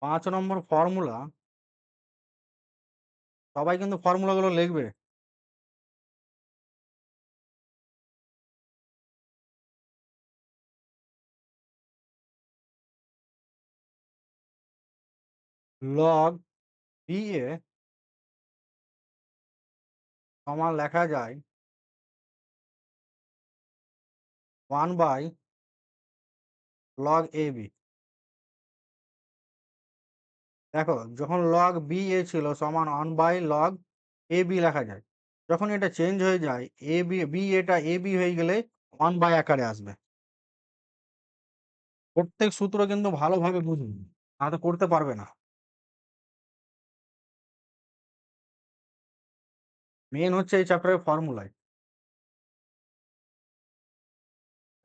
5 নম্বর formula, সবাই কিন্তু ফর্মুলাগুলো লিখবে। লগ বি এ সমান লেখা যায় 1/log AB। দেখো, যখন log BA ছিল সমান 1/log AB লেখা যায়। যখন এটা চেঞ্জ হয়ে যায় এটা AB হয়ে গেলে 1/, আকারে আসবে। প্রত্যেক সূত্র কিন্তু ভালোভাবে বুঝুন, না তো করতে পারবে না। মেন হচ্ছে এই চ্যাপ্টারের ফর্মুলায়।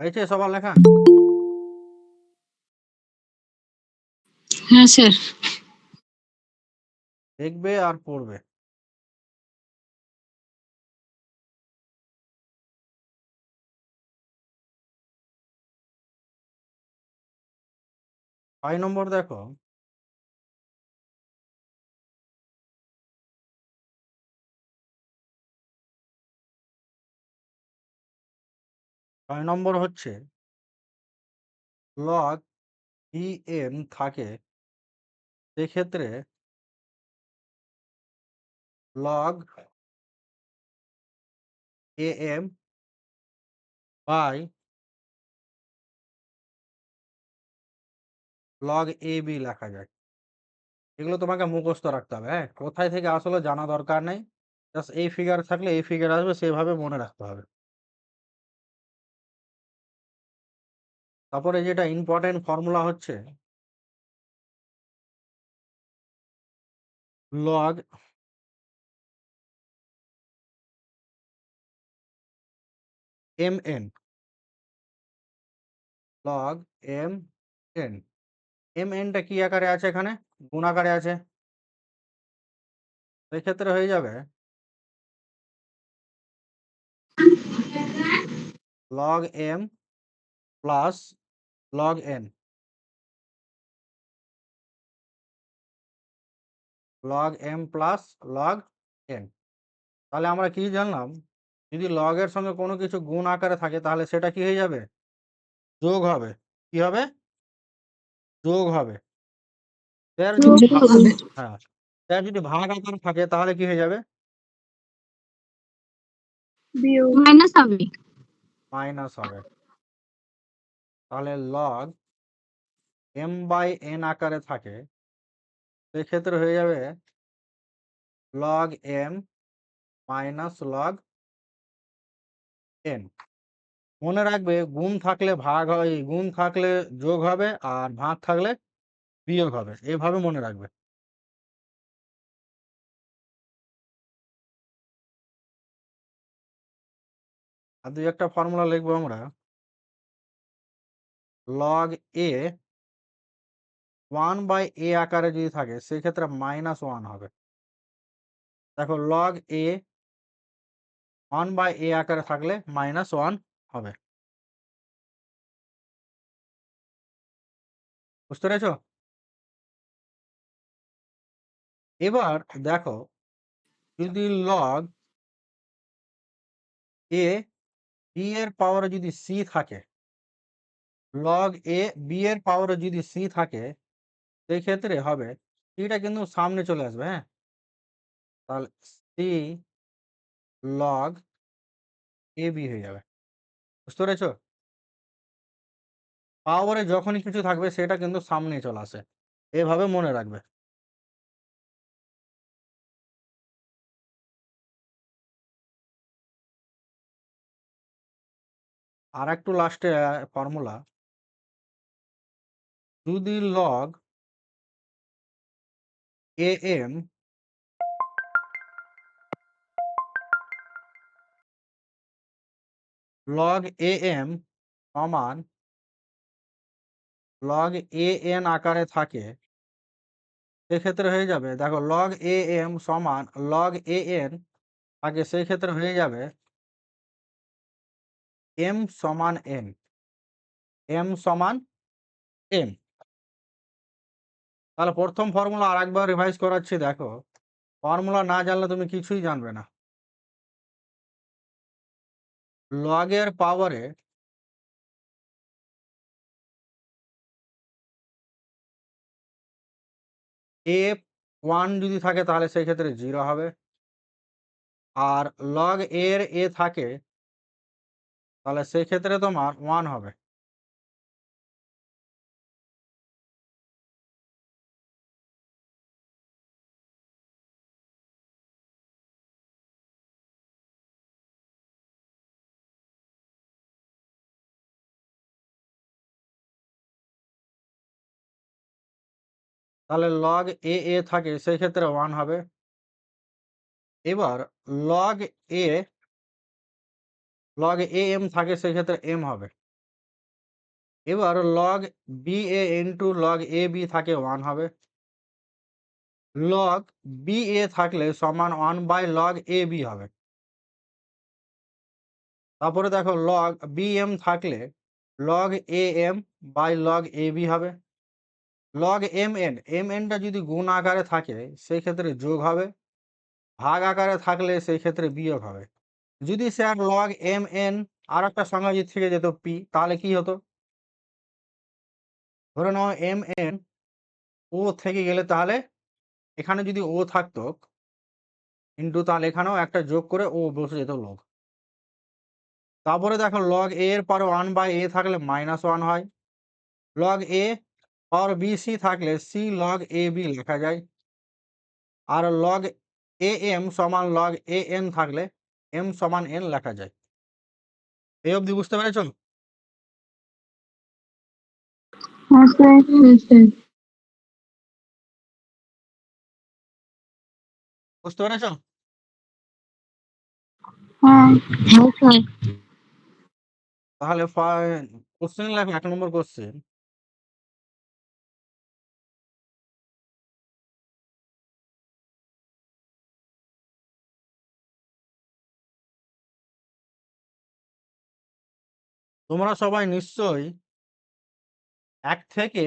হয়েছে সবার লেখা? হ্যাঁ স্যার। দেখবে আর পড়বে। 6 নম্বর দেখো, হচ্ছে log EM থাকে, সেক্ষেত্রে log AM by log AB লেখা যায়। এগুলো তোমাকে মুখস্থ রাখতে হবে। হ্যাঁ, কোথায় থেকে আসলে জানা দরকার নেই, জাস্ট এই ফিগার থাকলে এই ফিগার আসবে, সেভাবে মনে রাখতে হবে। তারপরে যেটা ইম্পর্টেন্ট ফর্মুলা হচ্ছে log MN। log MN, MNটা কি আকারে আছে? এখানে গুণ আকারে আছে। সেক্ষেত্রে হয়ে যাবে log M plus log N। log M plus log N। তাহলে আমরা কি জানলাম? যদি log এর সঙ্গে কোনো কিছু গুণ আকারে থাকে তাহলে সেটা কি হয়ে যাবে? যোগ হবে। কি হবে? যোগ হবে। এর যদি হ্যাঁ, এর যদি ভাগ আকারে থাকে তাহলে কি হয়ে যাবে? মাইনাস হবে। মাইনাস হবে। তাহলে log M/n আকারে থাকে, সেক্ষেত্রে হয়ে যাবে log M minus log N। মনে রাখবে, গুণ থাকলে ভাগ হয়, গুণ থাকলে যোগ হবে, আর ভাগ থাকলে বিয়োগ হবে। এভাবে মনে রাখবে। আর দুই একটা ফর্মুলা লিখবো আমরা। log A 1/a আকারে যদি থাকে সেক্ষেত্রে -1 হবে। দেখো, log A 1/a আকারে থাকলে -1 হবে। বুঝতে পেরেছো? এবার দেখো, যদি log A B এর পাওয়ারে যদি C থাকে, log A B এর পাওয়ারে যদি C থাকে, সেই ক্ষেত্রে হবে, এটা কিন্তু সামনে চলে আসবে। হ্যাঁ, তাহলে C log AB হয়ে যাবে। বুঝতে পেরেছো? পাওয়ারে যখনই কিছু থাকবে সেটা কিন্তু সামনে চলে আসে। এভাবে মনে রাখবে। আর একটু লাস্টে ফর্মুলা, যদি log AM সমান log AN আকারে থাকে, সেক্ষেত্রে হয়ে যাবে, দেখো log AM সমান log AN থাকে, সেই ক্ষেত্রে হয়ে যাবে M সমান N। M সমান M। তাহলে প্রথম ফর্মুলা আরেকবার রিভাইজ করাচ্ছি, দেখো ফর্মুলা না জানলে তুমি কিছুই জানবে না। লগের পাওয়ারে এ 1 যদি থাকে তাহলে সেই ক্ষেত্রে 0 হবে, আর লগ এর এ থাকে তাহলে সেই ক্ষেত্রে তোমার 1 হবে। তাহলে লগ এ থাকে সেই ক্ষেত্রে 1 হবে। এবার লগ এ এম থাকে সেই ক্ষেত্রে এম হবে। এবার log B A into log a B থাকে 1 হবে। লগ বি এ থাকলে সমান 1 বাই লগ এ বি হবে। তারপরে দেখো লগ বি এম থাকলে log a m by log a b হবে। লগ এম এনটা যদি গুণ আকারে থাকে সেই ক্ষেত্রে যোগ হবে, ভাগ আকারে থাকলে সেই ক্ষেত্রে বিয়োগ হবে। যদি স্যার লগ এম এন আর একটা সংখ্যা যদি থেকে যেত পি, তাহলে কি হতো? ধরে নাও এম এন ও থেকে গেলে তাহলে এখানে যদি ও থাকতো ইন্টু, তাহলে এখানেও একটা যোগ করে ও বসে যেত লগ। তারপরে দেখো লগ এ এর পরে 1 বাই এ থাকলে -1 হয়। লগ এ और বি সি থাকলে সি লগ এ বি লেখা যায়। আর লগ এ এম সমান লগ এ এন থাকলে এম সমান এন লেখা যায়। এই অবধি বুঝতে পেরেছ? হ্যাঁ স্যার। হ্যাঁ স্যার। বুঝতে পেরেছ? হ্যাঁ। হ্যাঁ স্যার। তাহলে কোশ্চেন লেখো, 1 নম্বর কোশ্চেন। তোমরা সবাই নিশ্চয়ই 1 থেকে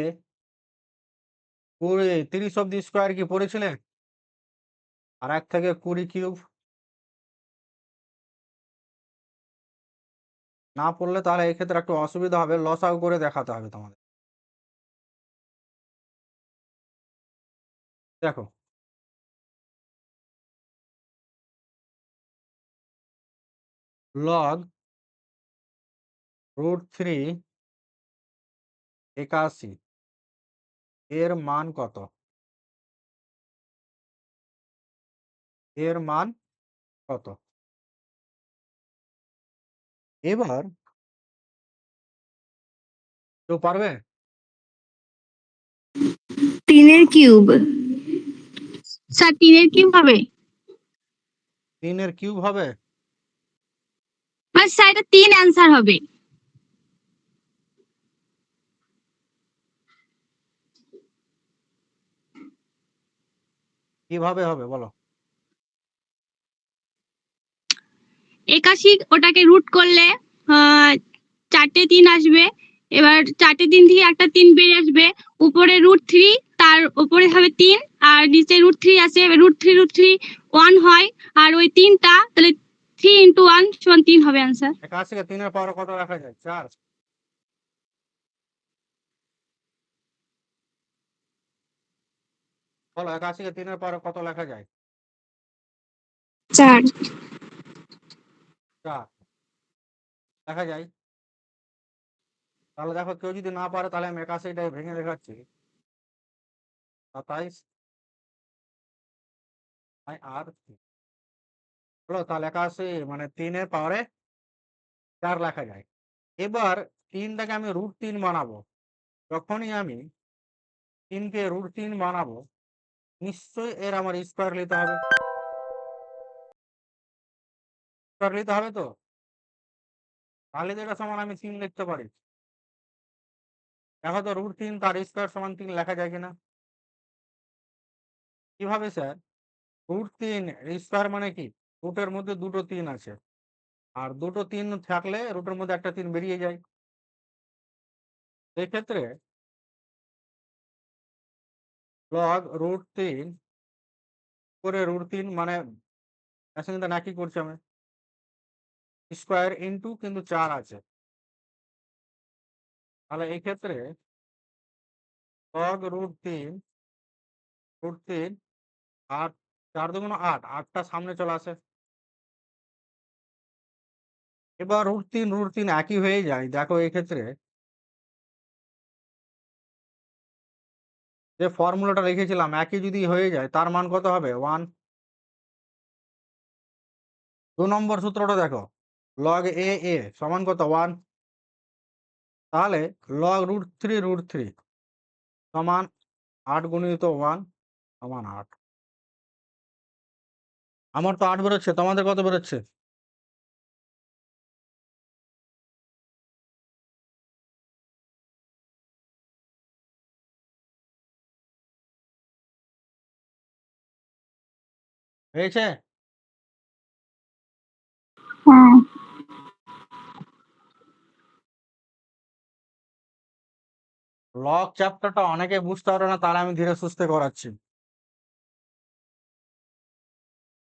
30 অব্দি স্কোয়ার কি পড়েছিলে? আর 1 থেকে 20 কিউব না পড়লে তাহলে এক্ষেত্রে একটু অসুবিধা হবে, লসাগু করে দেখাতে হবে তোমাদের। দেখো লগ √3 81 এর মান কত? এর মান কত? এবার কেউ পারবে? 3 কিউব। স্যার 3 কিউব হবে? 3 কিউব হবে? স্যার এটা 3 অ্যান্সার হবে। কিভাবে হবে বলো? 81 ওটাকে রুট করলে 4টে 3 আসবে। এবার 4টে 3 থেকে একটা 3 বেরিয়ে আসবে। উপরে √3, তার উপরে হবে 3, আর নিচে √3 আছে। এবার √3 1 হয়, আর ওই 3টা তাহলে 3 × 1 = 3 হবে অ্যান্সার। 81 কে 3 এর পাওয়ারে কত লেখা যায়? 4। বলো 81 কে 3 এর পাওয়ারে কত লেখা যায়? 4। 4 লেখা যায়। তাহলে দেখো কেউ যদি না পারে তাহলে আমি 81টাই ভেঙে দেখাচ্ছি। 27 আর হলো, তাহলে 81 মানে 3 এর পাওয়ারে 4 লেখা যায়। এবার 3টাকে আমি √3 বানাবো। যখনই আমি 3 কে √3 বানাবো নিশ্চয়ই এর আমার স্কোয়ার নিতে হবে। স্কোয়ার নিতে হবে তো? তাহলে তো এটা সমান আমি 3 লিখতে পারি। দেখো তো √3 তার স্কোয়ার সমান 3 লেখা যায় কিনা? কিভাবে স্যার? √3 স্কোয়ার মানে কি? রুটের মধ্যে দুটো 3 আছে, আর দুটো 3 থাকলে রুটের মধ্যে একটা 3 বেরিয়ে যায়। সেক্ষেত্রে লগ রুট 3 করে রুট 3 মানে এর সঙ্গে তো একই করছি আমি। স্কোয়ার ইনটু কিন্তু 4 আছে। তাহলে এই ক্ষেত্রে লগ রুট 3 8 4 দুগুণ 8 8টা সামনে চলে আসে। এবার রুট 3 একই হয়ে যায়। দেখো এই ক্ষেত্রে যে ফর্মুলাটা লিখেছিলাম একই যদি হয়ে যায় তার মান কত হবে? 1। 2 নম্বর সূত্রটা দেখো। লগ এ সমান কত? 1। তাহলে লগ রুট 3 সমান 8 গুণিত 1 সমান 8। আমার তো 8 বেরোচ্ছে, তোমাদের কত বেরোচ্ছে? হয়েছে? হ্যাঁ। লগ চ্যাপ্টারটা অনেকে বুঝতে পারে না, তাহলে আমি ধীরে সুস্থে করাচ্ছি।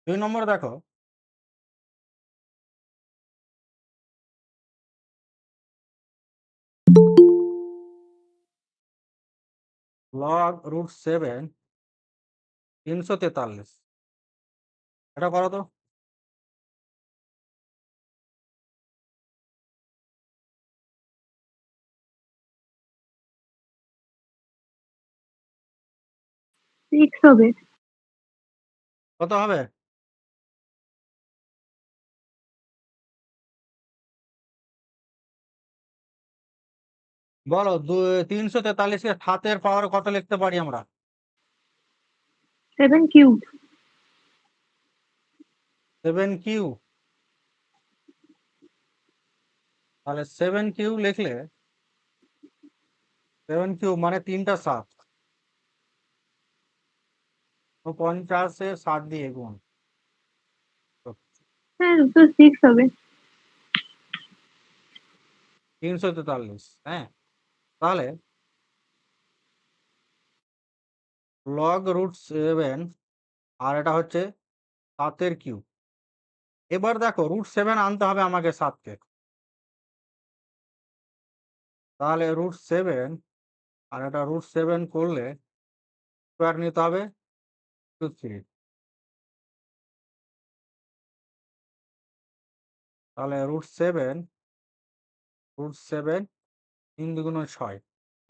2 নম্বর দেখো। Log root 7 343। এটা করো তো। সিক্স হবে। কত হবে? বলো। 343 কে 7 পাওয়ার কত লিখতে পারি আমরা? 7 কিউব। 7 কিউ। তাহলে 7 কিউ লিখলে 7 কিউ মানে 3টা 7। তো 50 এ 7 দিয়ে গুণ। তো হ্যাঁ, তো সিক্স হবে। 343। হ্যাঁ, তাহলে লগ রুট 7 আর এটা হচ্ছে 7 কিউ। এবার দেখো রুট 7 আনতে হবে আমাকে 7কে। তাহলে রুট 7 আর এটা রুট 7 করলে স্কোয়ার নিতে হবে 3। তাহলে রুট 7 3 দুগুণ 6।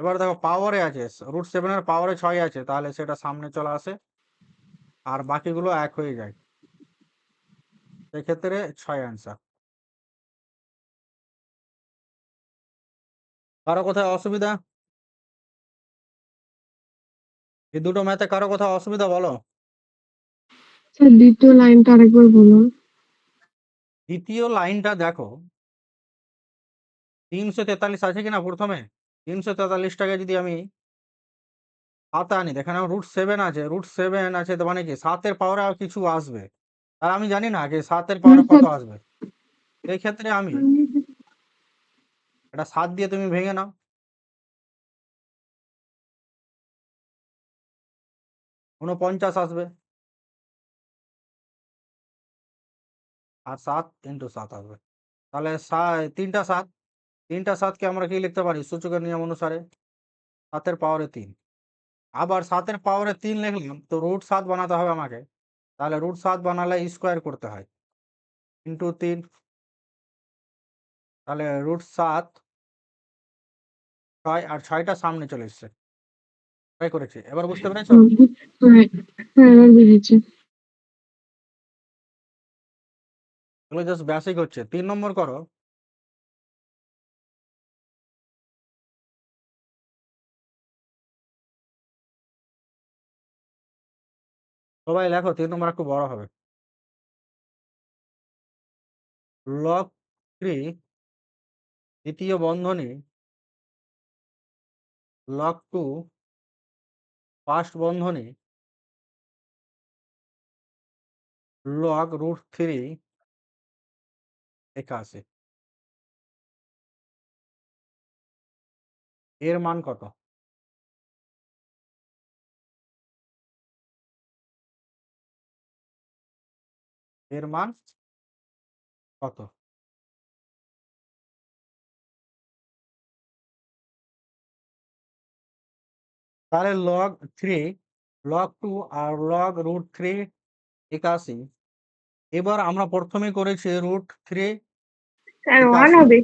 এবার দেখো পাওয়ারে আছে, রুট 7 এর পাওয়ারে 6 আছে, তাহলে সেটা সামনে চলে আসে আর বাকিগুলো এক হয়ে যায়। সেক্ষেত্রে 6 অ্যান্সার। কারো কোথায় অসুবিধা? এই দুটো ম্যাথে কারো কোথাও অসুবিধা বলো। স্যার দ্বিতীয় লাইনটা আরেকবার বলুন। দ্বিতীয় লাইনটা দেখো। 343 আছে কিনা প্রথমে? 343টাকে যদি আমি 7 আনি, এখানে রুট 7 আছে। রুট 7 আছে তো মানে কি 7 এর পাওয়ারে আর কিছু আসবে। আর আমি জানি না যে 7 এর পাওয়ারে কত আসবে। এই ক্ষেত্রে আমি এটা 7 দিয়ে তুমি ভেঙে নাও। 49 আসবে। আর 7 ইন্টু 7 আসবে। তাহলে 3টা 7। 3টা 7কে আমরা কি লিখতে পারি সূচকের নিয়ম অনুসারে? 7 এর পাওয়ারে 3। আবার 7 এর পাওয়ারে 3 লিখলাম তো রুট 7 বানাতে হবে আমাকে। তাহলে রুট 7 বানালে স্কোয়ার করতে হয় ইন্টু 3। তাহলে রুট 7 6 আর 6টা সামনে চলে এসছে। ট্রাই করেছি, এবার বুঝতে পেরেছো? হ্যাঁ, হ্যাঁ, এবার বুঝেছি। এগুলো জাস্ট বেসিক হচ্ছে। 3 নম্বর করো। সবাই লেখো, 3 নম্বর একটু বড় হবে। লগ 3 দ্বিতীয় বন্ধনী লগ 2 ফার্স্ট বন্ধনী লগ রুট 3 81। এর মান কত? এর মান কত? তাহলে লগ 3, লগ 2 আর লগ √3 81। এবার আমরা প্রথমে করেছি √3 স্যার 1 81। হবে।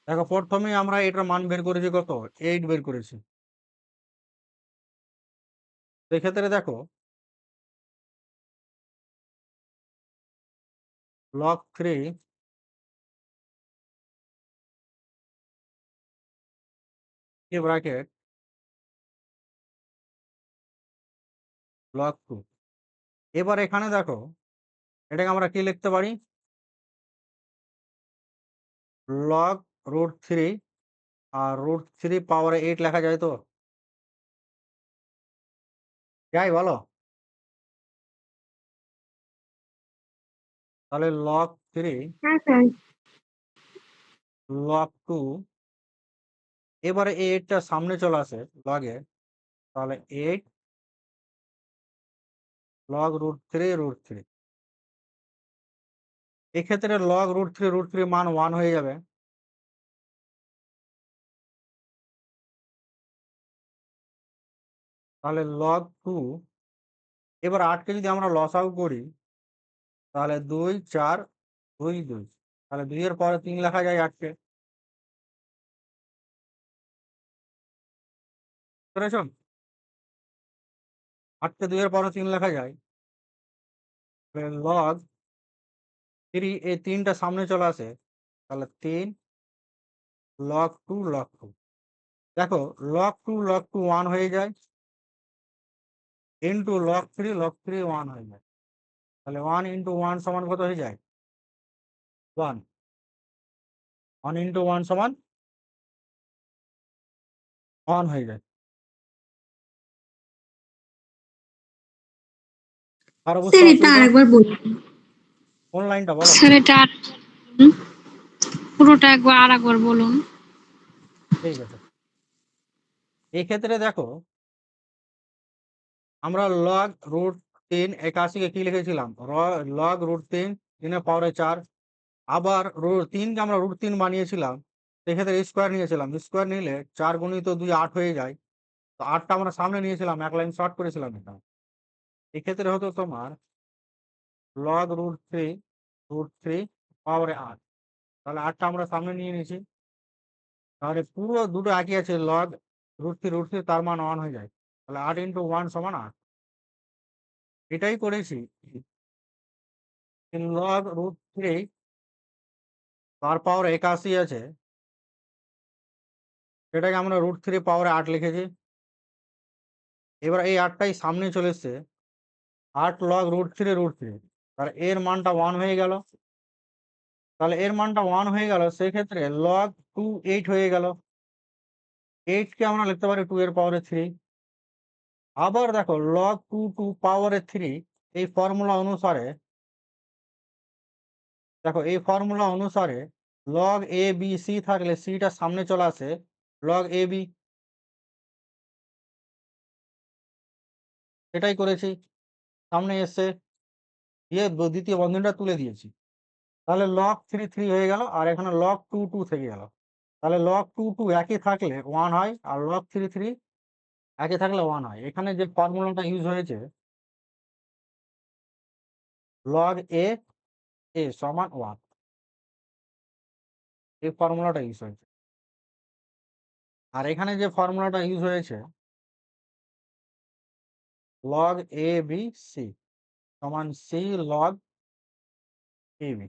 দেখো প্রথমে আমরা এটার মান বের করেছি কত? 8 বের করেছি। সেক্ষেত্রে দেখো লগ 3 কি ব্র্যাকেট লগ 2। এবার এখানে দেখো এটাকে আমরা কি লিখতে পারি? লগ √3 আর √3 পাওয়ার 8 লেখা যায় তো? যাই বলো? তাহলে লগ 3 হ্যাঁ স্যার। লগ 2, এবারে এই 8 টা সামনে চলে আসে লগে, তাহলে 8 লগ √3 এক্ষেত্রে লগ √3 মান 1 হয়ে যাবে। তাহলে লগ 2, এবার 8 কে যদি আমরা লসাগু করি তাহলে 2 4 2 2, তাহলে 2 এর পরে 3 লেখা যায় 8 কে। বুঝেছ? 8 কে 2 এর পরে 3 লেখা যায়। লগ 3 এই 3 টা সামনে চলে আসে, তাহলে 3 লগ 2 লগ 2। দেখো লগ 2 1 হয়ে যায়, ইনটু লগ 3 1 হয়ে যায়। তাহলে 1 ইনটু 1 সমান কত হয়ে যায়? 1। 1 ইনটু 1 সমান 1 হয়ে যায়। আর বুঝতে স্যার এটা অসুবিধা? আরেকবার বলুন। কোন লাইনটা বলো? স্যার এটা পুরোটা আরেকবার বলুন। ঠিক আছে। এই ক্ষেত্রে দেখো আমরা লগ √3 81 কে কি লিখেছিলাম? লগ √3 3 এর পাওয়ারে 4। আবার 3 কে আমরা √3 বানিয়েছিলাম, সেক্ষেত্রে স্কোয়ার নিয়েছিলাম। স্কোয়ার নিলে 4 গুণিত 2 8 হয়ে যায়। তো 8 টা আমরা সামনে নিয়েছিলাম, এক লাইন শর্ট করেছিলাম এটা। এক্ষেত্রে হতো তোমার লগ √3 পাওয়ারে 8। তাহলে 8 টা আমরা সামনে নিয়ে নিয়েছি। তাহলে পুরো দুটো একই আছে, লগ √3 তার মান 1 হয়ে যায়। তাহলে 8 ইনটু 1 সমান 8। এটাই করেছি। লগ √3 তার পাওয়ার 81 আছে, সেটাকে আমরা √3 পাওয়ারে 8 লিখেছি। এবার এই 8 টাই সামনে চলে এসছে, 8 লগ √3 তাহলে এর মানটা 1 হয়ে গেল। তাহলে এর মানটা 1 হয়ে গেল, সেক্ষেত্রে লগ 2 8 হয়ে গেল। 8 কে আমরা লিখতে পারি 2 এর পাওয়ারে 3। আবার দেখো লগ 2 পাওয়ারে 3 এই ফর্মুলা অনুসারে, দেখো এই ফর্মুলা অনুসারে লগ এ বি সি থাকলে সিটা সামনে চলে আসে, লগ এ বি। এটাই করেছি, সামনে এসছে, দিয়ে দ্বিতীয় বন্ধনীটা তুলে দিয়েছি। তাহলে লগ 3 হয়ে গেল, আর এখানে লগ 2 থেকে গেল। তাহলে লগ 2 একই থাকলে 1 হয়, আর লগ 3 একই থাকলে 1 হয়। এখানে যে ফর্মুলাটা ইউজ হয়েছে লগ এ সমান 1, এই ফর্মুলাটা ইউজ হয়েছে। আর এখানে যে ফর্মুলাটা ইউজ হয়েছে লগ এ বি সি সমান সি লগ এ বি।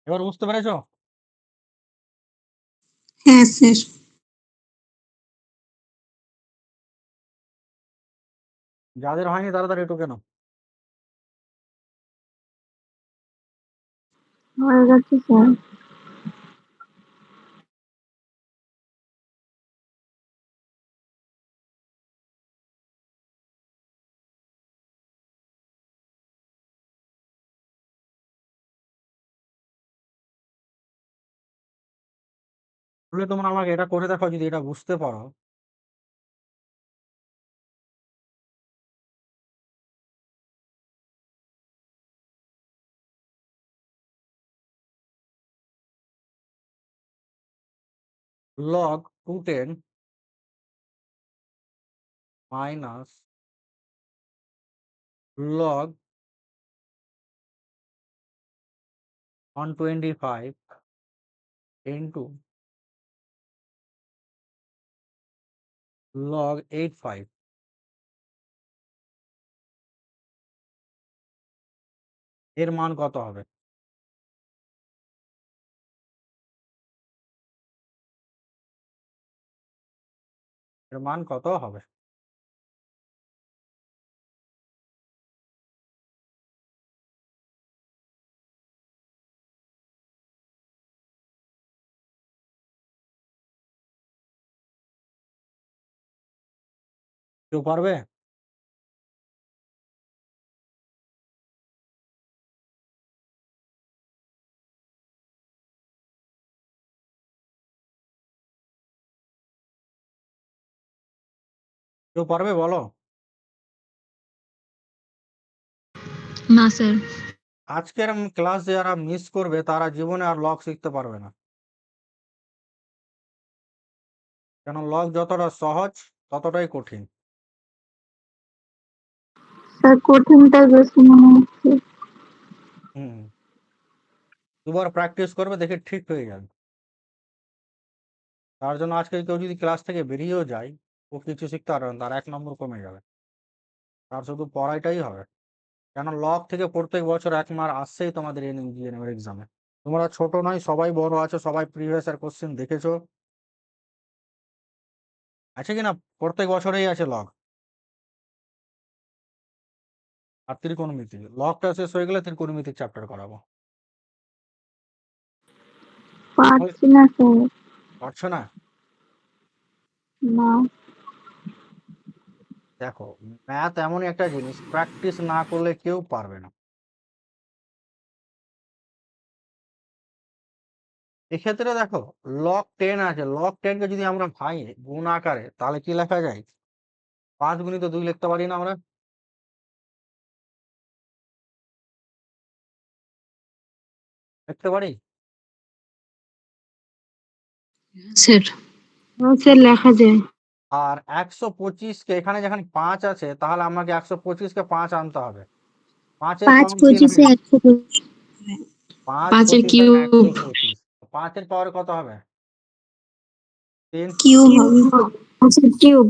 এবার বুঝতে পেরেছো? হ্যাঁ স্যার। যাদের হয়নি তাড়াতাড়ি একটু কেন? হয়ে গেছে স্যার। তাহলে তোমরা আমাকে এটা করে দেখো যদি এটা বুঝতে পারো। log 210 minus log 125 into log 85 এর মান কত হবে? এর মান কত হবে? কেউ পারবে? কেউ পারবে বলো? না স্যার। আজকের ক্লাস যারা মিস করবে তারা জীবনে আর লগ শিখতে পারবে না। কেন লগ যতটা সহজ ততটাই কঠিন। স্যার কঠিনটা বেশি মনে হচ্ছে। হুম, দুবার প্র্যাকটিস করবে দেখে ঠিক হয়ে যাবে। তার জন্য আজকে কেউ যদি ক্লাস থেকে বেরিয়েও যায় ও কিছু শিখতে পারবে না, তার 1 নম্বর কমে যাবে। তার শুধু পড়াইটাই হবে। কেন লগ থেকে প্রত্যেক বছর 1 মার্ক আসছেই তোমাদের জিএনএম এর এক্সামে। তোমরা ছোট নয়, সবাই বড় আছো, সবাই প্রিভিয়াস ইয়ার কোশ্চেন দেখেছো। আছে কিনা? প্রত্যেক বছরেই আছে লগ আর ত্রিকোণমিতি। লগটা শেষ হয়ে গেলে ত্রিকোণমিতিক চ্যাপ্টার করাবো। পারছি না স্যার। পারছো না? না। দেখো, ম্যাথ এমনই একটা জিনিস, প্র্যাকটিস না করলে কেউ পারবে না। এক্ষেত্রে দেখো, লগ 10 আছে, লগ 10 কে যদি আমরা ভাঙি গুণ আকারে তাহলে কি লেখা যায়? 5 গুণিত 2 লিখতে পারি না আমরা? লিখতে পারি? স্যার। স্যার লেখা যায়। আর 125 কে এখানে যেখানে 5 আছে তাহলে আমাকে 125 কে 5 আনতে হবে। 5 এর 5 ফর্ম কি 25 হবে? এ 125। 5 5 এর 25 আর কিউব। 125। 5 এর পাওয়ার কত হবে? 3। কিউব হবে। আচ্ছা কিউব।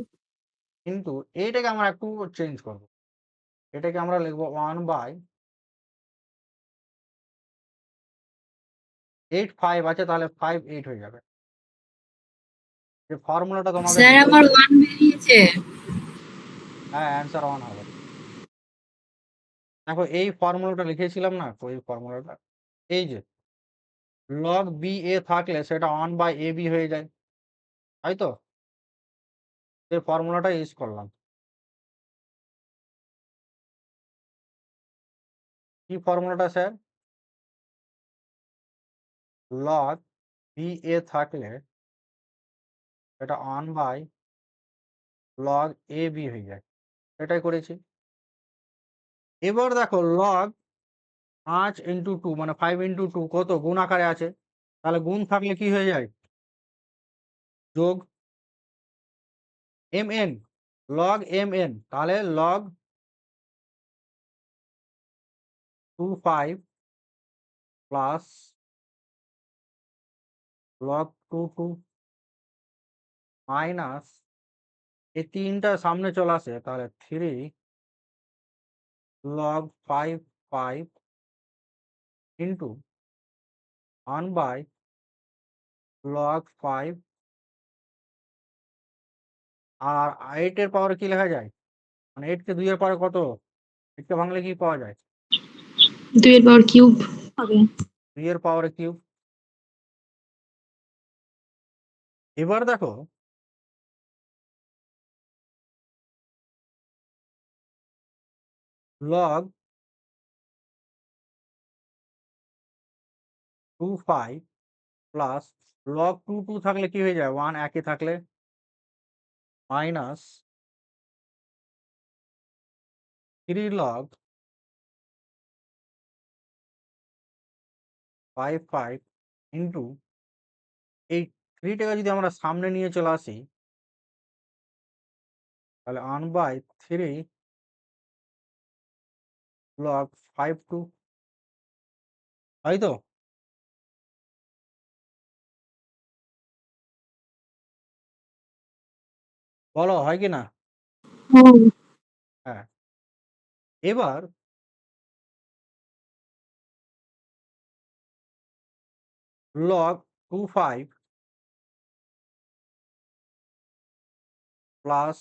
কিন্তু এইটাকে আমরা একটু চেঞ্জ করব। এটাকে আমরা লিখব 1/85 আছে তাহলে 58 হয়ে যাবে। যে ফর্মুলাটা তোমাদের স্যার আমার 1 বেরিয়েছে। হ্যাঁ, অ্যান্সার 1 হবে। দেখো এই ফর্মুলাটা লিখেছিলাম না, তো এই ফর্মুলাটা এই যে লগ বি এ থাকলে সেটা 1/ab হয়ে যায়, তাই তো? এই ফর্মুলাটা ইউজ করলাম। কি ফর্মুলাটা স্যার? লগ বি এ থাকলে এটা 1/log ab হয়ে যায়, এটাই করেছি। এবার দেখো লগ 5 ইন্টু 2 মানে 5 ইন্টু 2 কত? গুণ আকারে আছে, তাহলে গুণ থাকলে কি হয়ে যায়? যোগ mn, log mn, তাহলে log 25 প্লাস log 22 মাইনাস এই 3টা সামনে চলে আসে তাহলে 3 log 5 ইন্টু 1/log 5 আর 8 এর পাওয়ারে কি লেখা যায়? মানে 8 কে 2 এর পাওয়ারে কত? 8 কে ভাঙলে কি পাওয়া যায়? 2 এর পাওয়ার কিউব হবে। 2 এর পাওয়ারে কিউব। এবার দেখো log 25 প্লাস log 22 থাকলে কি হয়ে যায়? 1 একই থাকলে মাইনাস 3 log 55 ইন্টু 8 3টাকে যদি আমরা সামনে নিয়ে চলে আসি তাহলে 1/3 log 5/2, তাই তো? বলো হয় কি না? হ্যাঁ। হ্যাঁ। এবার log 2/5 প্লাস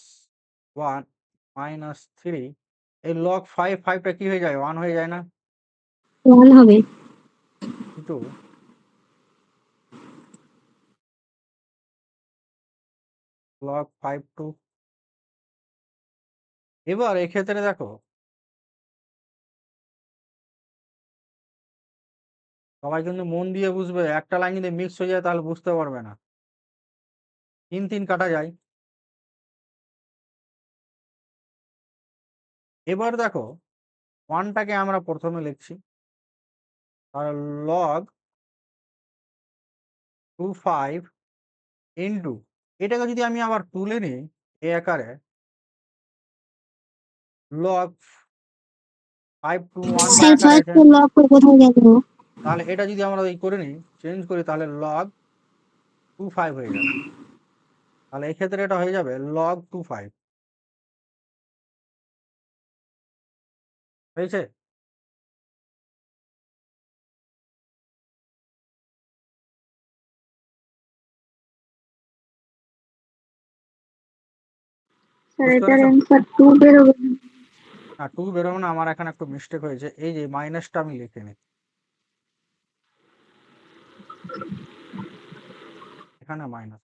1 মাইনাস 3, এই log 5টা কি হয়ে যায়? 1 হয়ে যায় না? 1 হবে। কিন্তু log 5/2, এবার এক্ষেত্রে দেখো সবাই কিন্তু মন দিয়ে বুঝবে, একটা লাইন যদি মিক্স হয়ে যায় তাহলে বুঝতে পারবে না। 3 কাটা যায়। এবার দেখো 1টাকে আমরা প্রথমে লিখছি, তাহলে log 2/5 ইন্টু, এটাকে যদি আমি আবার তুলে নিই এই আকারে log 5/2 1 বাই স্যার আকারে আছে, ফার্স্ট লক কোথায় গেল? তাহলে এটা যদি আমরা এই করে নিই, চেঞ্জ করি, তাহলে log 2/5 হয়ে যাবে। তাহলে এক্ষেত্রে এটা হয়ে যাবে log 2/5, হয়েছে? স্যার বুঝতে এটার পেরেছো? অ্যান্সার 2 বেরোবে। না 2 বেরোবে না, আমার এখানে একটু মিস্টেক হয়েছে, এই যে মাইনাসটা আমি লিখে নিই, এখানে মাইনাস।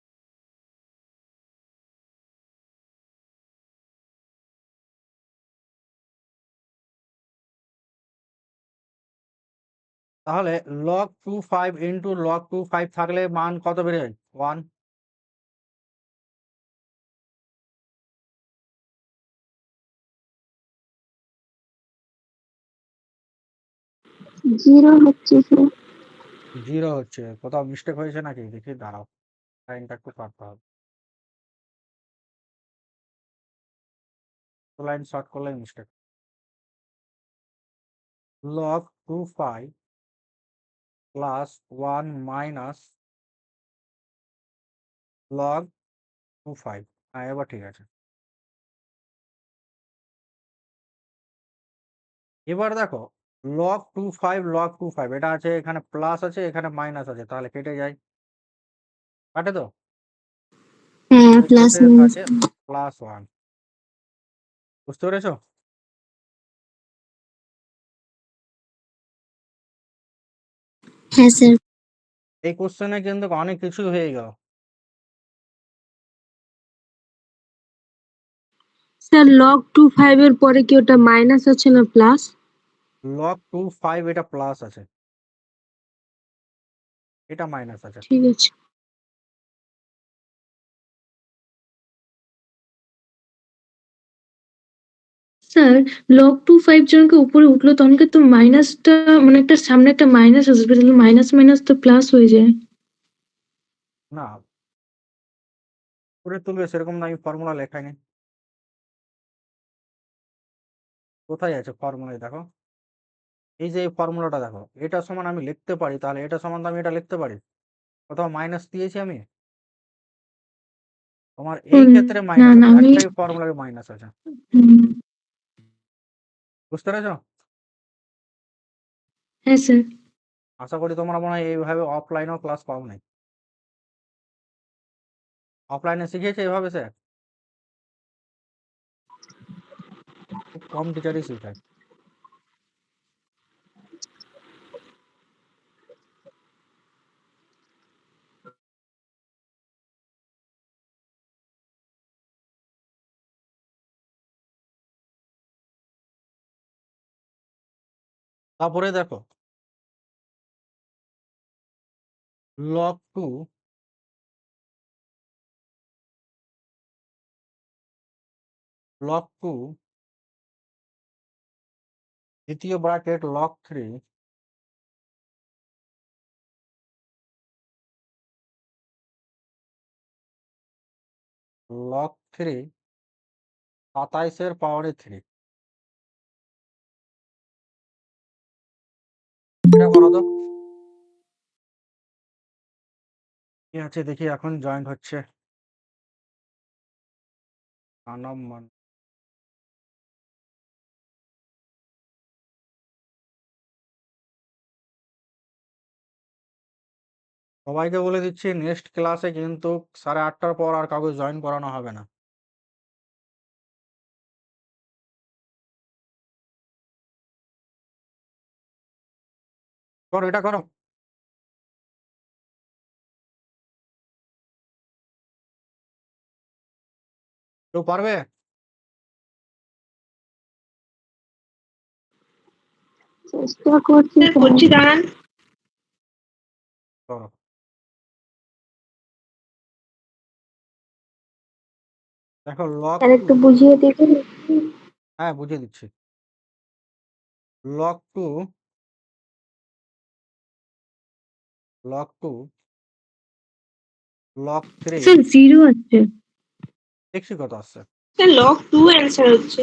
তাহলে log 2/5 ইন্টু log 2/5 থাকলে মান কত বেড়ে যায়? 1। 0 হচ্ছে স্যার। 0 হচ্ছে, কোথাও মিস্টেক হয়েছে নাকি দেখি, দাঁড়াও, লাইনটা একটু কাটতে হবে, তো লাইন শর্ট করলে mistake. log 2/5 plus 1 minus log 2/5, হ্যাঁ এবার ঠিক আছে। এবার দেখো log 2/5 এটা আছে, এখানে প্লাস আছে, এখানে মাইনাস আছে, তাহলে কেটে যায়, কাটে তো? হ্যাঁ, প্লাস এক্ষেত্রে মাইনাস। থাকে +1, বুঝতে পেরেছো? হ্যাঁ স্যার। এই কোশ্চেনে কিন্তু অনেক কিছু হয়ে গেল। স্যার লগ 25 এর পরে কি ওটা মাইনাস আছে না প্লাস? log 2/5 এটা প্লাস আছে, এটা মাইনাস আছে। ঠিক আছে। স্যার লগ 25 জনকে উপরে উঠলো তখনকে তো মাইনাসটা মানে একটা সামনে একটা মাইনাস আসবে, তাহলে মাইনাস মাইনাস তো প্লাস হয়ে যায়। না, উপরে তুলবে সেরকম না, আমি ফর্মুলা লেখাই নি। কোথায় আছে ফর্মুলায় দেখো, এই যে এই ফর্মুলাটা দেখো, এটা সমান আমি লিখতে পারি, তাহলে এটা সমান তো আমি এটা লিখতে পারি, কোথাও মাইনাস দিয়েছি আমি? তোমার এই ক্ষেত্রে না মাইনাস না আছে, আমি একটাই ফর্মুলায় মাইনাস আছে, হুম, বুঝতে পেরেছো? হ্যাঁ স্যার। আশা করি তোমরা মনে হয় এইভাবে অফলাইনেও ক্লাস পাও নাই, অফলাইনে শিখিয়েছে এভাবে স্যার? খুব কম টিচারই শিখায়। তারপরে দেখো log 2 দ্বিতীয় ব্র্যাকেট log 3 লগ 3 27 পাওয়ারে 3 এটা করো তো কি আছে দেখি এখন জয়েন্ট হচ্ছে মানব মান সবাইকে বলে দিচ্ছি নেক্সট ক্লাসে কিন্তু 8:30টার পর আর কাউকে জয়েন করানো হবে না করো এটা করো কেউ পারবে চেষ্টা করছি করছি দাঁড়ান। করো দেখো লগ স্যার একটু বুঝিয়ে দেখুন হ্যাঁ বুঝিয়ে দিচ্ছি log 2 log 3 স্যার জিরো আছে দেখছি কত আসছে স্যার লগ 2 অ্যান্সার হচ্ছে।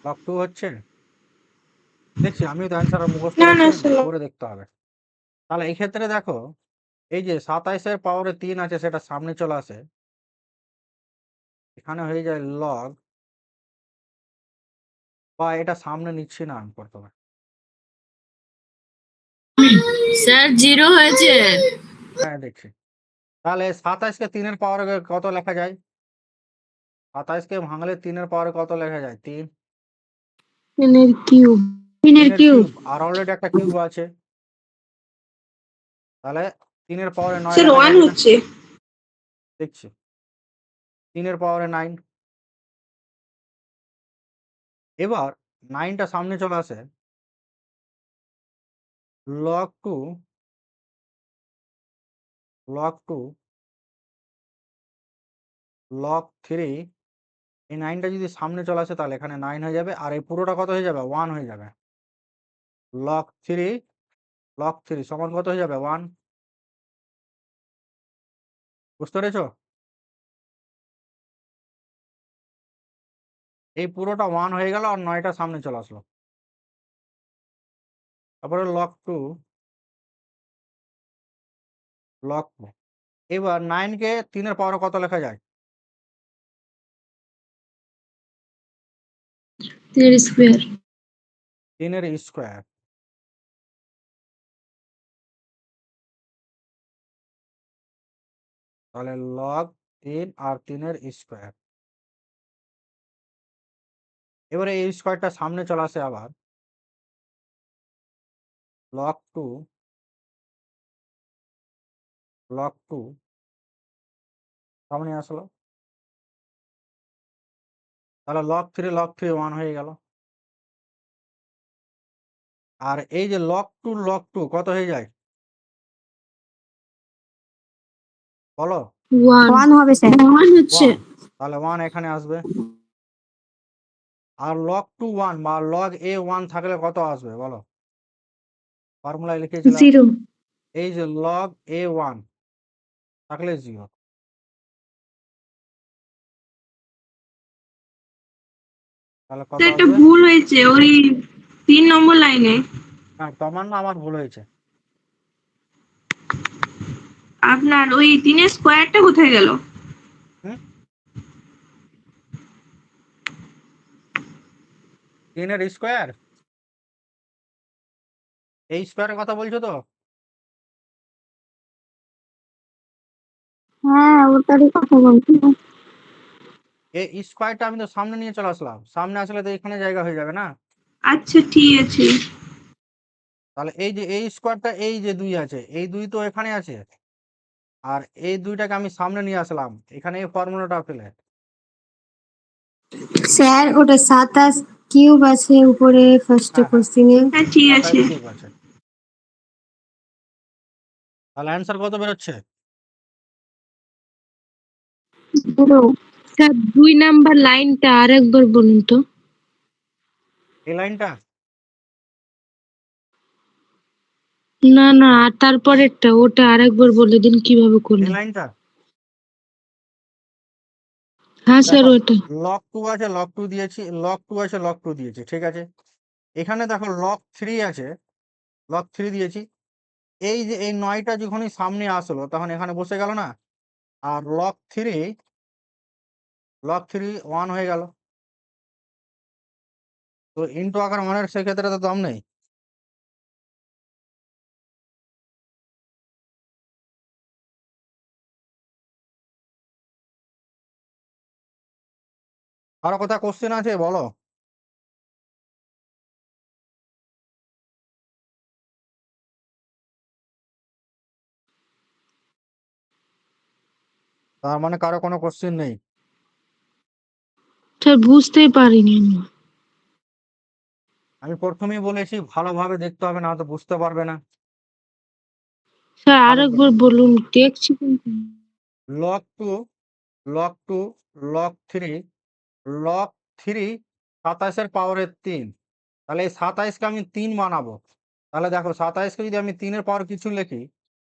log 2 হচ্ছে দেখছি আমিও তো অ্যান্সার মুখস্থ না করছি না না স্যার করে দেখতে হবে তাহলে এই ক্ষেত্রে দেখো এই যে 27 পাওয়ারে 3 আছে সেটা সামনে চলে আসে এখানে হয়ে যায় লগ বা এটা সামনে নিচ্ছি না আমি প্রথমে স্যার জিরো হয়েছে হ্যাঁ দেখছি তাহলে 27কে 3-এর পাওয়ারে কত লেখা যায় 27কে ভাঙলে 3-এর পাওয়ারে কত লেখা যায় 3 তিনের কিউব তিনের 3-এর কিউব কিউব আর অলরেডি একটা কিউব আছে তাহলে 3-এর পাওয়ারে 9 স্যার লেখা 1 যায় কিনা হচ্ছে। দেখছি 3-এর পাওয়ারে 9 এবার 9টা সামনে চলে আসে log 2 log 3 এই 9টা যদি সামনে চলে আসে তাহলে এখানে 9 হয়ে যাবে আর এই পুরোটা কত হয়ে যাবে 1 হয়ে যাবে log 3 সমান কত হয়ে যাবে 1 বুঝতে পেরেছো এই পুরোটা 1 হয়ে গেল আর 9টা সামনে চলে আসলো তারপরে log 2 এবার 9কে 3-এর পাওয়ারে কত লেখা যায় তিনের স্কোয়ার 3-এর স্কোয়ার তাহলে log 3 আর 3-এর স্কোয়ার এবারে এই স্কোয়ারটা সামনে চলে আসে আবার log 2 সামনে আসলো তাহলে log 3 1 হয়ে গেল আর এই যে log 2 কত হয়ে যায় বলো ওয়ান হবে স্যার ওয়ান হচ্ছে 1 তাহলে 1 এখানে আসবে আর log 1 বা log a1 থাকলে কত আসবে বলো ফর্মুলায় লিখেছিলাম জিরো এই যে log a1 থাকলে 0 তাহলে কত স্যার একটা আসবে ভুল হয়েছে ওই 3 নম্বর লাইনে। হ্যাঁ তোমার না আমার ভুল হয়েছে আপনার ওই 3 এর স্কোয়ারটা কোথায় গেল? হুম 3-এর স্কোয়ার এই স্কোয়ারের কথা বলছো তো হ্যাঁ ওটারই কথা বলছিলাম এই স্কোয়ারটা আমি তো সামনে নিয়ে চলে আসলাম সামনে আসলে তো এখানে জায়গা হয়ে যাবে না আচ্ছা ঠিক আছে। তাহলে এই যে এই স্কোয়ারটা এই যে 2 আছে এই 2 তো এখানে আছে আর এই 2টাকে আমি সামনে নিয়ে আসলাম এখানে এই ফর্মুলাটা ফেলে স্যার ওটা 27 কিউব আছে উপরে ফার্স্ট হ্যাঁ হ্যাঁ কোশ্চেনে হ্যাঁ ঠিক আছে। 27 কিউব আছে তাহলে অ্যান্সার কত বেরোচ্ছে স্যার 2 নাম্বার লাইনটা আরেকবার বলুন তো এই লাইনটা না না আর তারপরেরটা ওটা আরেকবার বলে দিন কিভাবে এই করলেন লাইনটা হ্যাঁ স্যার দেখো ওটা লগ 2 আছে, লগ 2 দিয়েছি, লগ 2 আছে, লগ 2 দিয়েছি, ঠিক আছে। এখানে দেখো লগ 3 আছে, লগ 3 দিয়েছি। এই যে এই 9টা যখনই সামনে আসলো তখন এখানে বসে গেল না, আর লগ 3 1 হয়ে গেল। তো ইন্টু আকার 1-এর সেক্ষেত্রে তো দাম নেই। আরো কোথাও কোশ্চেন আছে বলো। তার মানে কারো কোনো কোশ্চেন নেই। স্যার বুঝতেই পারিনি আমি। আমি প্রথমেই বলেছি ভালোভাবে দেখতে হবে, না তো বুঝতে পারবে না। স্যার আবার আরেকবার বলুন, দেখছি কিন্তু। লগ 2, লগ 2, লগ 3, লগ 3 27-এর পাওয়ারের 3। তাহলে এই 27-কে আমি 3 বানাবো। তাহলে দেখো 27-কে যদি আমি 3-এর পাওয়ার কিছু লিখি,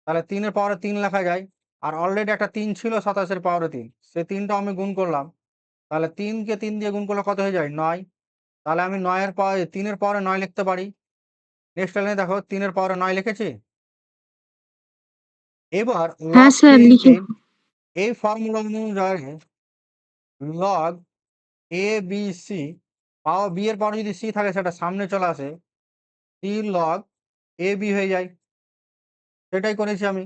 তাহলে 3-এর পাওয়ারে 3 লেখা যায়। আর অলরেডি একটা 3 ছিল 27-এর পাওয়ারে 3, সেই 3টা আমি গুণ করলাম। তাহলে 3-কে 3 দিয়ে গুণ করলে কত হয়ে যায়? 9। তাহলে আমি 9-এর পাওয়ারে 3-এর পাওয়ারে 9 লিখতে পারি। নেক্সট লাইনে দেখো 3-এর পাওয়ারে 9 লিখেছি। এবার হ্যাঁ লগ স্যার 3 লিখে 3 এই ফর্মুলা অনুযায়ী log a B C, power B এর পাওয়ার যদি সি থাকে সেটা সামনে চলে আসে, সি লগ এ বি হয়ে যায়। সেটাই করেছি আমি।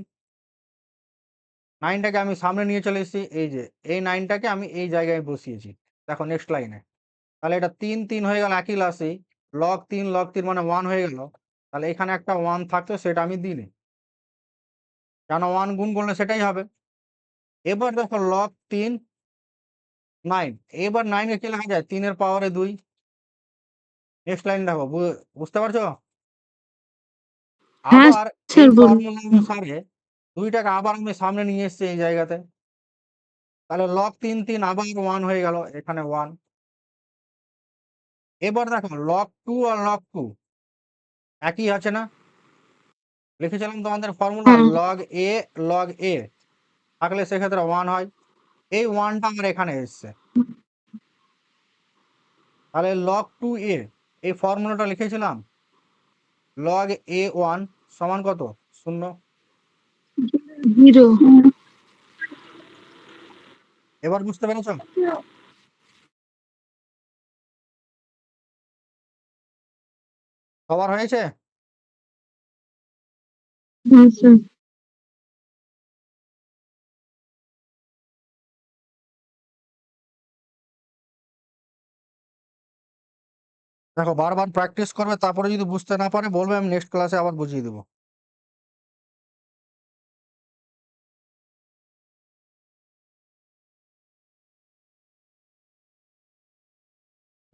9টাকে আমি সামনে নিয়ে চলে এসেছি, এই যে এই 9টাকে আমি এই জায়গায় বসিয়েছি। দেখো নেক্সট লাইনে, তাহলে এটা 3 3 হয়ে গেল একই রাশি। লগ 3 মানে 1 হয়ে গেল। তাহলে এখানে একটা 1 থাকতো, সেটা আমি দিইনি, কেন 1 গুণ করলে সেটাই হবে। এবার দেখো লগ 3 9, এবার 9 এ কি লেখা যায়? 3-এর পাওয়ারে 2। নেক্সট লাইন দেখো, বুঝতে পারছো? হ্যাঁ আবার এই স্যার বলুন। ফর্মুলা অনুসারে 2টাকে আবার আমি সামনে নিয়ে এসেছি এই জায়গাতে। তাহলে লগ 3 3 আবার 1 হয়ে গেল, এখানে 1। এবার দেখো লগ 2 আর লগ 2 একই আছে না? লিখেছিলাম তোমাদের ফর্মুলা হ্যাঁ লগ এ থাকলে সেক্ষেত্রে 1 হয়। এই 1টা আমার এখানে এসছে। তাহলে লগ 2a, এই ফর্মুলাটা লিখেছিলাম log a1 সমান কত? 0। 0। এবার বুঝতে পেরেছো? সবার হয়েছে? হ্যাঁ স্যার। দেখো বারবার প্র্যাকটিস করবে, তারপরে যদি বুঝতে না পারে বলবে, আমি নেক্সট ক্লাসে আবার বুঝিয়ে দেবো।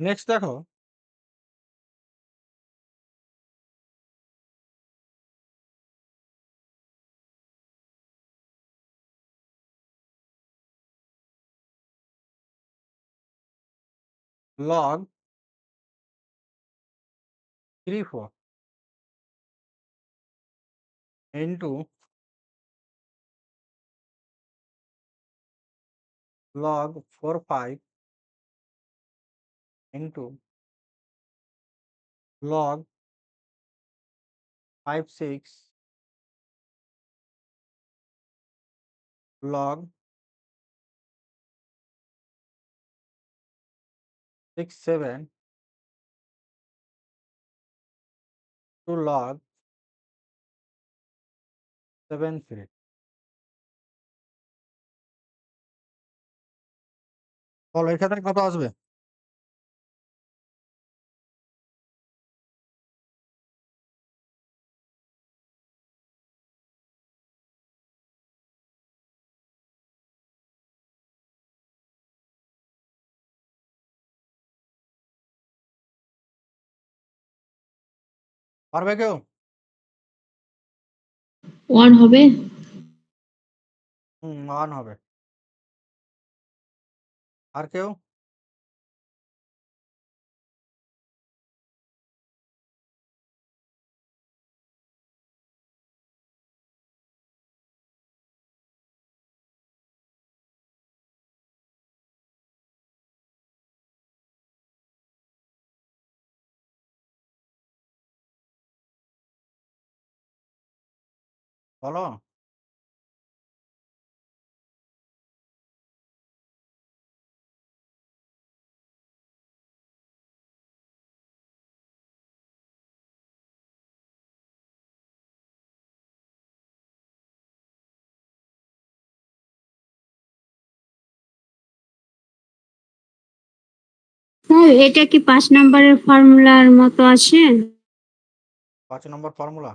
নেক্সট দেখো log 3 4 into log 4 5 into log 5 6 log 6 7 to log 7 3। বলো এই ক্ষেত্রে কত আসবে? পারবে কেউ? 1 হবে। 1 হবে। আর কেউ? বলো। স্যার এটা কি 5 নম্বরের ফর্মুলার মতো আছে? 5 নম্বর ফর্মুলা।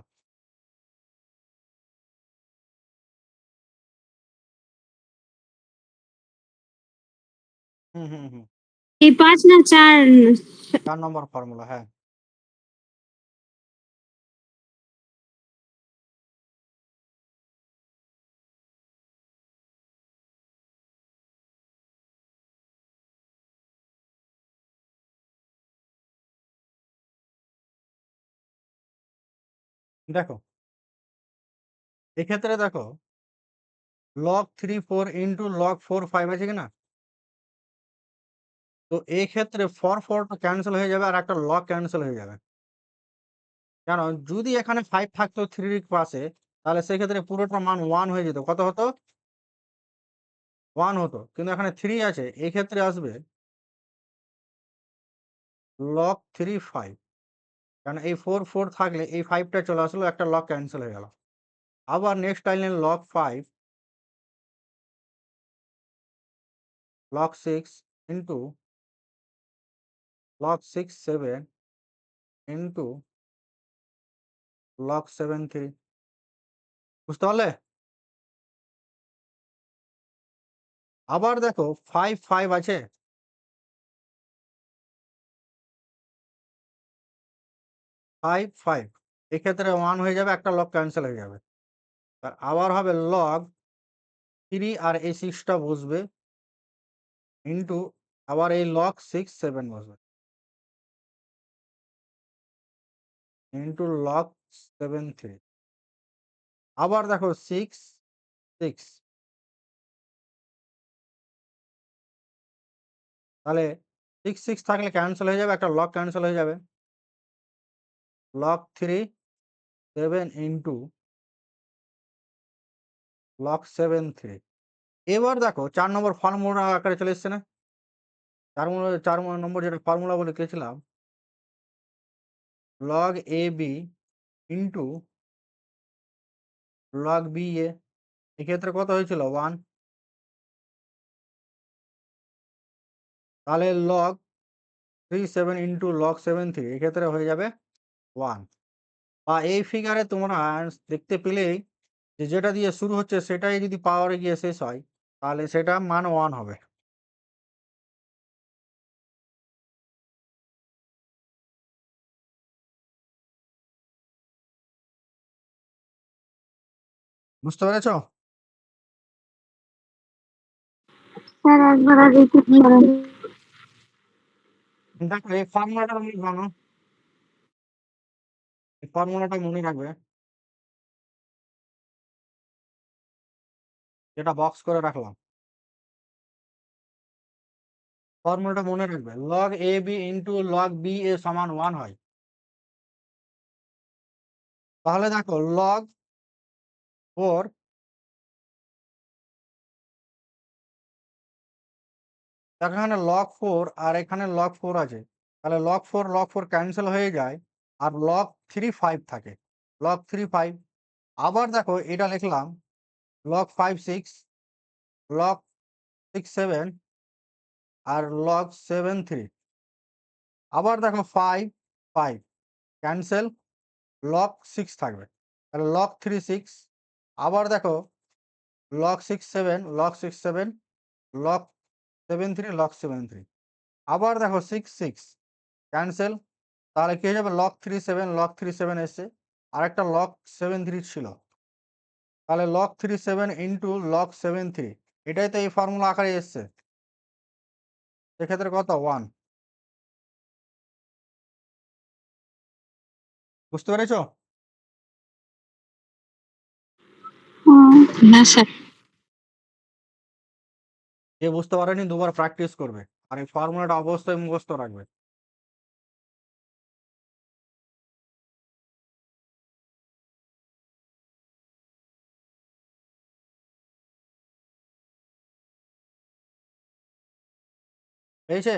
হুম। এই 5 না 4? 4 নম্বর ফর্মুলা, হ্যাঁ। দেখো, এক্ষেত্রে দেখো log 3 4 ইন্টু log 4 5 আছে কিনা? তো এই ক্ষেত্রে 4 টা ক্যান্সেল হয়ে যাবে আর একটা log ক্যান্সেল হয়ে যাবে। কারণ যদি এখানে 5 থাকতো 3 এর পাশে, তাহলে সেক্ষেত্রে পুরোটা মান 1 হয়ে যেত। কত হতো? 1 হতো। কিন্তু এখানে 3 আছে, এই ক্ষেত্রে আসবে log 3 5। কারণ এই 4 থাকলে এই 5 টা চলে আসলো, একটা log ক্যান্সেল হয়ে গেল। আবার নেক্সট আইলেন log 5 log 6 into log 6 7 into log 7 3। বুঝতে পারলে? আবার দেখো 5 5 আছে, 5 5 এক্ষেত্রে 1 হয়ে যাবে, একটা log ক্যান্সেল হয়ে যাবে। আর আবার হবে log 3 আর এই 6 টা বসবে ইন্টু আবার এই log 6 7 বসবে ইন্টু log 7 3। আবার দেখো 6 6, তাহলে 6 6 থাকলে ক্যান্সেল হয়ে যাবে, একটা log ক্যান্সেল হয়ে যাবে। log 3 7 into log 7 3। এবার দেখো 4 নম্বর ফর্মুলা আকারে চলে এসছে না? 4 নম্বর যেটা ফর্মুলা বলে লিখেছিলাম, log AB into log BA। এক্ষেত্রে কত হয়েছিল? 1। তাহলে log 3 7 ইন্টু log 7 3 এক্ষেত্রে হয়ে যাবে 1। বা এই ফিগারে তোমরা দেখতে পেলেই যে যেটা দিয়ে শুরু হচ্ছে সেটাই যদি পাওয়ারে গিয়ে শেষ হয়, তাহলে সেটা মান 1 হবে। বুঝতে পেরেছো? স্যার একবার আর রিপিট করেন। দেখো এই ফর্মুলাটা তুমি জানো, এই ফর্মুলাটা মনে রাখবে, যেটা বক্স করে রাখলাম। ফর্মুলাটা মনে রাখবে, log AB into log BA সমান 1 হয়। তাহলে দেখো log 4 এখানে log 4 আর এখানে log 4 আছে, তাহলে log 4 ক্যান্সেল হয়ে যায় আর log 3 5 থাকে, log 3 5। আবার দেখো এটা লিখলাম log 5 6 log 6 7 আর log 7 3। আবার দেখো 5 5 ক্যান্সেল, log 6 থাকবে, তাহলে log 3 6। আবার দেখো log 6 7 log 6 7 log 7 3 log 7 3। আবার দেখো 6 6 ক্যান্সেল, তাহলে কি হয়ে যাবে? log 3 7 log 3 7 এসছে, আর একটা log 7 3 ছিল, তাহলে log 3 7 ইন্টু log 7 3। এটাই তো এই ফর্মুলা আকারে এসছে, সেক্ষেত্রে কত? 1। বুঝতে পেরেছো? না স্যার। যে বুঝতে পারেনি দুবার প্র্যাকটিস করবে, আর এই ফর্মুলাটা অবশ্যই মুখস্থ রাখবে। পেয়েছে?